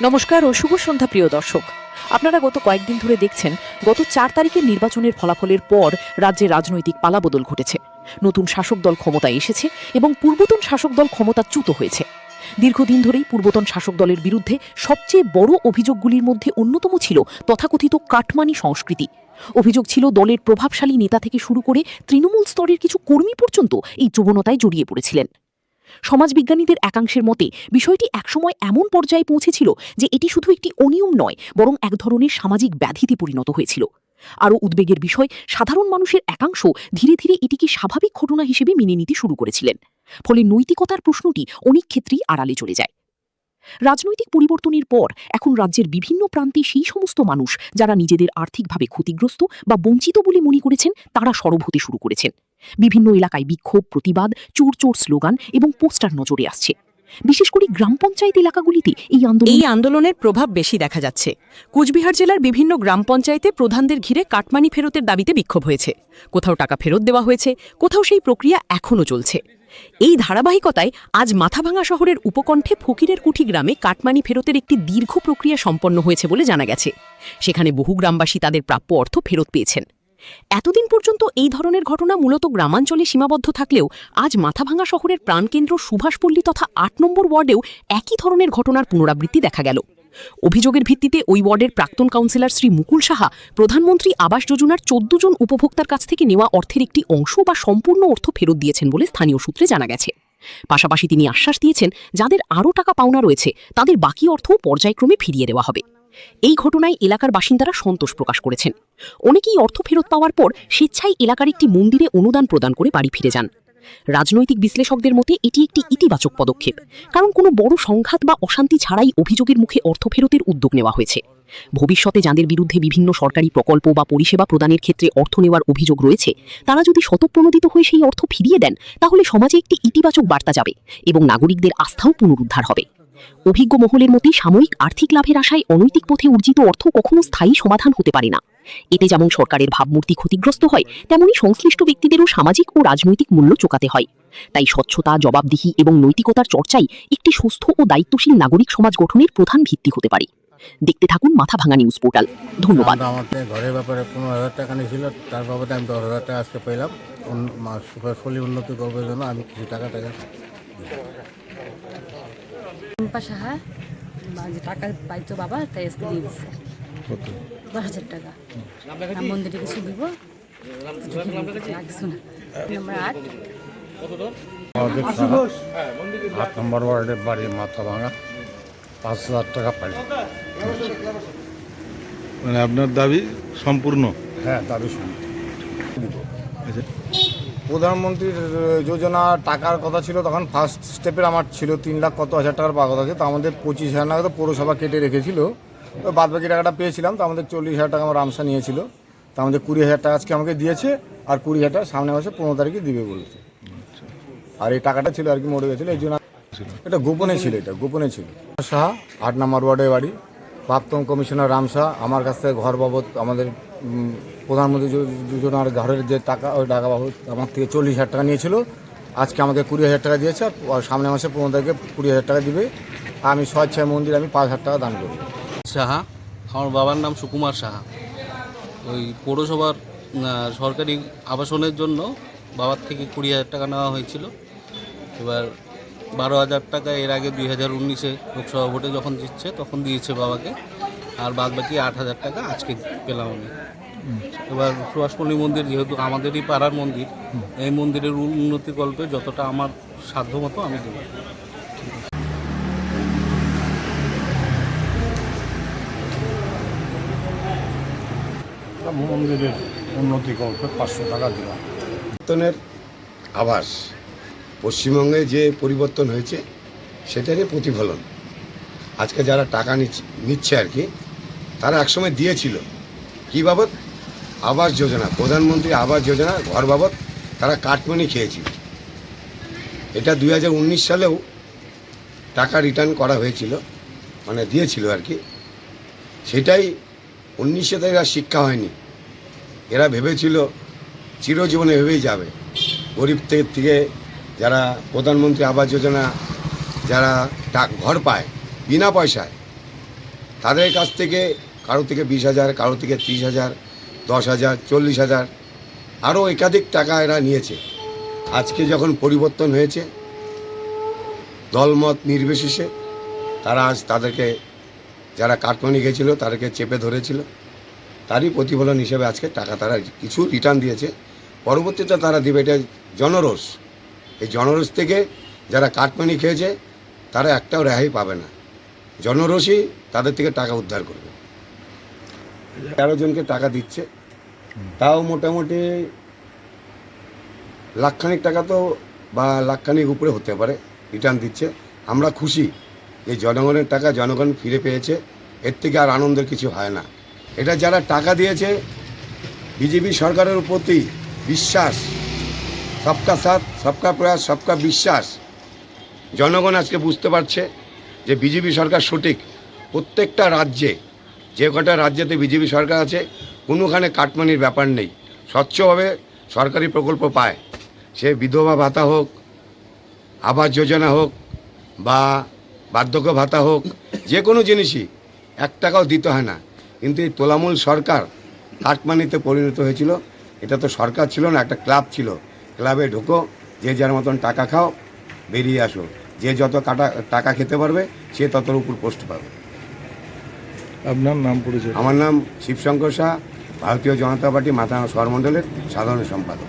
নমস্কার ও শুভ সন্ধ্যা প্রিয় দর্শক। আপনারা গত কয়েকদিন ধরে দেখছেন গত 4 তারিখের নির্বাচনের ফলাফলের পর রাজ্যে রাজনৈতিক পালাবদল ঘটেছে। নতুন শাসক দল ক্ষমতায় এসেছে এবং পূর্বতন শাসক দল ক্ষমতাচ্যুত হয়েছে। দীর্ঘদিন ধরেই পূর্বতন শাসক দলের বিরুদ্ধে সবচেয়ে বড় অভিযোগগুলির মধ্যে অন্যতম ছিল তথাকথিত কাটমানি সংস্কৃতি। অভিযোগ ছিল দলের প্রভাবশালী নেতা থেকে শুরু করে তৃণমূল স্তরের কিছু কর্মী পর্যন্ত এই যৌবনতায় জড়িয়ে পড়েছিলেন। সমাজবিজ্ঞানীদের একাংশের মতে বিষয়টি একসময় এমন পর্যায়ে পৌঁছেছিল যে এটি শুধু একটি অনিয়ম নয়, বরং এক ধরনের সামাজিক ব্যাধিতে পরিণত হয়েছিল। আরও উদ্বেগের বিষয়, সাধারণ মানুষের একাংশ ধীরে ধীরে এটিকে স্বাভাবিক ঘটনা হিসেবে মেনে নিতে শুরু করেছিলেন। ফলে নৈতিকতার প্রশ্নটি অনেক ক্ষেত্রেই আড়ালে চলে যায়। রাজনৈতিক পরিবর্তনের পর এখন রাজ্যের বিভিন্ন প্রান্তে সেই সমস্ত মানুষ যারা নিজেদের আর্থিকভাবে ক্ষতিগ্রস্ত বা বঞ্চিত বলে মনে করেছেন তারা সরব হতে শুরু করেছেন। বিভিন্ন এলাকায় বিক্ষোভ, প্রতিবাদ, চোর চোর স্লোগান এবং পোস্টার নজরে আসছে। বিশেষ করে গ্রাম পঞ্চায়েত এলাকাগুলিতে এই আন্দোলনের প্রভাব বেশি দেখা যাচ্ছে। কুচবিহার জেলার বিভিন্ন গ্রাম পঞ্চায়েতে প্রধানদের ঘিরে কাটমানি ফেরতের দাবিতে বিক্ষোভ হয়েছে। কোথাও টাকা ফেরত দেওয়া হয়েছে, কোথাও সেই প্রক্রিয়া এখনও চলছে। এই ধারাবাহিকতায় আজ মাথাভাঙা শহরের উপকণ্ঠে ফকিরের কুঠি গ্রামে কাটমানি ফেরতের একটি দীর্ঘ প্রক্রিয়া সম্পন্ন হয়েছে বলে জানা গেছে। সেখানে বহু গ্রামবাসী তাদের প্রাপ্য অর্থ ফেরত পেয়েছেন। এতদিন পর্যন্ত এই ধরনের ঘটনা মূলত গ্রামাঞ্চলে সীমাবদ্ধ থাকলেও আজ মাথাভাঙা শহরের প্রাণকেন্দ্র সুভাষপল্লী তথা ৮ নম্বর ওয়ার্ডেও একই ধরনের ঘটনার পুনরাবৃত্তি দেখা গেল। অভিযোগের ভিত্তিতে ওই ওয়ার্ডের প্রাক্তন কাউন্সিলর শ্রী মুকুল সাহা প্রধানমন্ত্রী আবাস যোজনার ১৪ জন উপভোক্তার কাছ থেকে নেওয়া অর্থের একটি অংশ বা সম্পূর্ণ অর্থ ফেরত দিয়েছেন বলে স্থানীয় সূত্রে জানা গেছে। পাশাপাশি তিনি আশ্বাস দিয়েছেন যাদের আরও টাকা পাওনা রয়েছে তাদের বাকি অর্থও পর্যায়ক্রমে ফিরিয়ে দেওয়া হবে। এই ঘটনায় এলাকার বাসিন্দারা সন্তোষ প্রকাশ করেছেন। অনেকেই অর্থ ফেরত পাওয়ার পর স্বেচ্ছায় এলাকার একটি মন্দিরে অনুদান প্রদান করে বাড়ি ফিরে যান। রাজনৈতিক বিশ্লেষকদের মতে এটি একটি ইতিবাচক পদক্ষেপ, কারণ কোনো বড় সংঘাত বা অশান্তি ছাড়াই অভিযোগের মুখে অর্থ ফেরতের উদ্যোগ নেওয়া হয়েছে। ভবিষ্যতে যাদের বিরুদ্ধে বিভিন্ন সরকারি প্রকল্প বা পরিষেবা প্রদানের ক্ষেত্রে অর্থ নেওয়ার অভিযোগ রয়েছে তারা যদি স্বতঃপ্রণোদিত হয়ে সেই অর্থ ফিরিয়ে দেন তাহলে সমাজে একটি ইতিবাচক বার্তা যাবে এবং নাগরিকদের আস্থাও পুনরুদ্ধার হবে। অভিজ্ঞ মহলের মতে সাময়িক আর্থিক লাভের আশায় অনৈতিক পথে অর্জিত অর্থ কখনো স্থায়ী সমাধান হতে পারে না। এতে যেমন সরকারের ভাবমূর্তি ক্ষতিগ্রস্ত হয়, তেমনি সংশ্লিষ্ট ব্যক্তিদেরও সামাজিক ও রাজনৈতিক মূল্য চোকাতে হয়। তাই স্বচ্ছতা, জবাবদিহি এবং নৈতিকতার চর্চাই একটি সুস্থ ও দায়িত্বশীল নাগরিক সমাজ গঠনের প্রধান ভিত্তি হতে পারে। দেখতে থাকুন মাথাভাঙা নিউজ পোর্টাল। ধন্যবাদ। আমাদের ঘরের ব্যাপারে ১৫,০০০ টাকা নিয়েছিল, তার বাবদে আমি ১০,০০০ টাকা আজকে পেলাম। সুভাষপল্লী উন্নতি করবার জন্য আমি কিছু টাকা সাহা যে টাকা পাইতো বাবা, তাই আজকে দিয়ে দিচ্ছে ১০,০০০ টাকা। মন্দিরে কিছু দিব, কিছু না। নম্বর ৮ ৮ নম্বর ওয়ার্ডের বাড়ি মাথাভাঙা, ৫,০০০ টাকা পাই। মানে আপনার দাবি সম্পূর্ণ? হ্যাঁ, দাবি শুনি। প্রধানমন্ত্রীর যোজনা টাকার কথা ছিল, তখন ফার্স্ট স্টেপের আমার ছিল ৩,০০,০০০ কত হাজার টাকার পাওয়ার কথা ছিল। তো আমাদের ২৫,০০০ টাকা তো পৌরসভা কেটে রেখেছিল, তো বাদ বাকি টাকাটা পেয়েছিলাম। তো আমাদের ৪০,০০০ টাকা আমার রামসা নিয়েছিল, তো আমাদের ২০,০০০ টাকা আজকে আমাকে দিয়েছে, আর ২০,০০০ টাকা সামনে মাসে ১৫ তারিখে দিবে বলেছে। আর এই টাকাটা ছিল আর কি মরে গেছিলো, এই জন্য এটা গোপনে ছিল, এটা গোপনে ছিল। সাহা, ৮ নম্বর ওয়ার্ডের বাড়ি, প্রাক্তন কমিশনার রামসা আমার কাছ থেকে ঘর বাবদ আমাদের প্রধানমন্ত্রী যোজনার ঘরের যে টাকা, ওই টাকা বাবদ আমার থেকে ৪০,০০০ টাকা নিয়েছিল। আজকে আমাকে ২০,০০০ টাকা দিয়েছে, আর সামনে মাসে ১৫ তারিখে ২০,০০০ টাকা দিবে। আমি স্বেচ্ছায় মন্দির আমি ৫,০০০ টাকা দান করি। সাহা, আমার বাবার নাম সুকুমার সাহা। ওই পৌরসভার সরকারি আবাসনের জন্য বাবার থেকে ২০,০০০ টাকা নেওয়া হয়েছিল। এবার ১২,০০০ টাকা এর আগে ২০১৯-এ লোকসভা ভোটে যখন দিচ্ছে তখন দিয়েছে বাবাকে, আর বাদ বাকি ৮,০০০ টাকা আজকে পেলাম আমি। এবার সুভাষপল্লী মন্দির যেহেতু আমাদেরই পাড়ার মন্দির, এই মন্দিরের উন্নতিকল্পে যতটা আমার সাধ্যমতো আমি দেব। মন্দিরের উন্নতিকল্পে ৫০০ টাকা দিলাম। পরিবর্তনের আভাস, পশ্চিমবঙ্গে যে পরিবর্তন হয়েছে সেটারই প্রতিফলন। আজকে যারা টাকা নিচ্ছে আর কি, তারা একসময় দিয়েছিল কী বাবদ? আবাস যোজনা, প্রধানমন্ত্রী আবাস যোজনা ঘর বাবদ তারা কাটমানি খেয়েছিল। এটা ২০১৯ সালেও টাকা রিটার্ন করা হয়েছিল, মানে দিয়েছিল আর কি। সেটাই 19-এ তো এরা শিক্ষা হয়নি, এরা ভেবেছিল চিরজীবনে ভেবেই যাবে। গরিব থেকে যারা প্রধানমন্ত্রী আবাস যোজনা যারা ঘর পায় বিনা পয়সায়, তাদের কাছ থেকে কারো থেকে 20,000, কারো থেকে 30,000, 10,000, 40,000, আরও একাধিক টাকা এরা নিয়েছে। আজকে যখন পরিবর্তন হয়েছে দলমত নির্বিশেষে, তারা আজ তাদেরকে যারা কাটমানি গেছিল তাদেরকে চেপে ধরেছিল, তারই প্রতিফলন হিসেবে আজকে টাকা তারা কিছু রিটার্ন দিয়েছে। পরবর্তীতে তারা দেবে, এটা জনরোষ। এই জনরোষ থেকে যারা কাটমানি খেয়েছে তারা একটাও রেহাই পাবে না। জনরোষই তাদের থেকে টাকা উদ্ধার করবে। 13 জনকে টাকা দিচ্ছে, তাও মোটামুটি লাখখানিক টাকা তো বা লাখখানিক উপরে হতে পারে রিটার্ন দিচ্ছে। আমরা খুশি যে জনগণের টাকা জনগণ ফিরে পেয়েছে, এর থেকে আর আনন্দের কিছু হয় না। এটা যারা টাকা দিয়েছে, বিজেপি সরকারের প্রতি বিশ্বাস, সবকা সাথ সবকা প্রয়াস সবকা বিশ্বাস, জনগণ আজকে বুঝতে পারছে যে বিজেপি সরকার সঠিক। প্রত্যেকটা রাজ্যে, যে কটা রাজ্যেতে বিজেপি সরকার আছে, কোনোখানে কাটমানির ব্যাপার নেই, স্বচ্ছভাবে সরকারি প্রকল্প পায়। সে বিধবা ভাতা হোক, আবাস যোজনা হোক বা বার্ধক্য ভাতা হোক, যে কোনো জিনিসই 1 টাকাও দিতে হয় না। কিন্তু এই তোলামূল সরকার কাটমানিতে পরিণত হয়েছিল। এটা তো সরকার ছিল না, একটা ক্লাব ছিল। ক্লাবে ঢোকো, যে যার মতন টাকা খাও, বেরিয়ে আসো। যে যত টাকা খেতে পারবে সে ততর উপর পোস্ট পাবে। আপনার নাম পরিচয়? আমার নাম শিবশঙ্কর শাহ, ভারতীয় জনতা পার্টি মাথানা শহর মণ্ডলের সাধারণ সম্পাদক।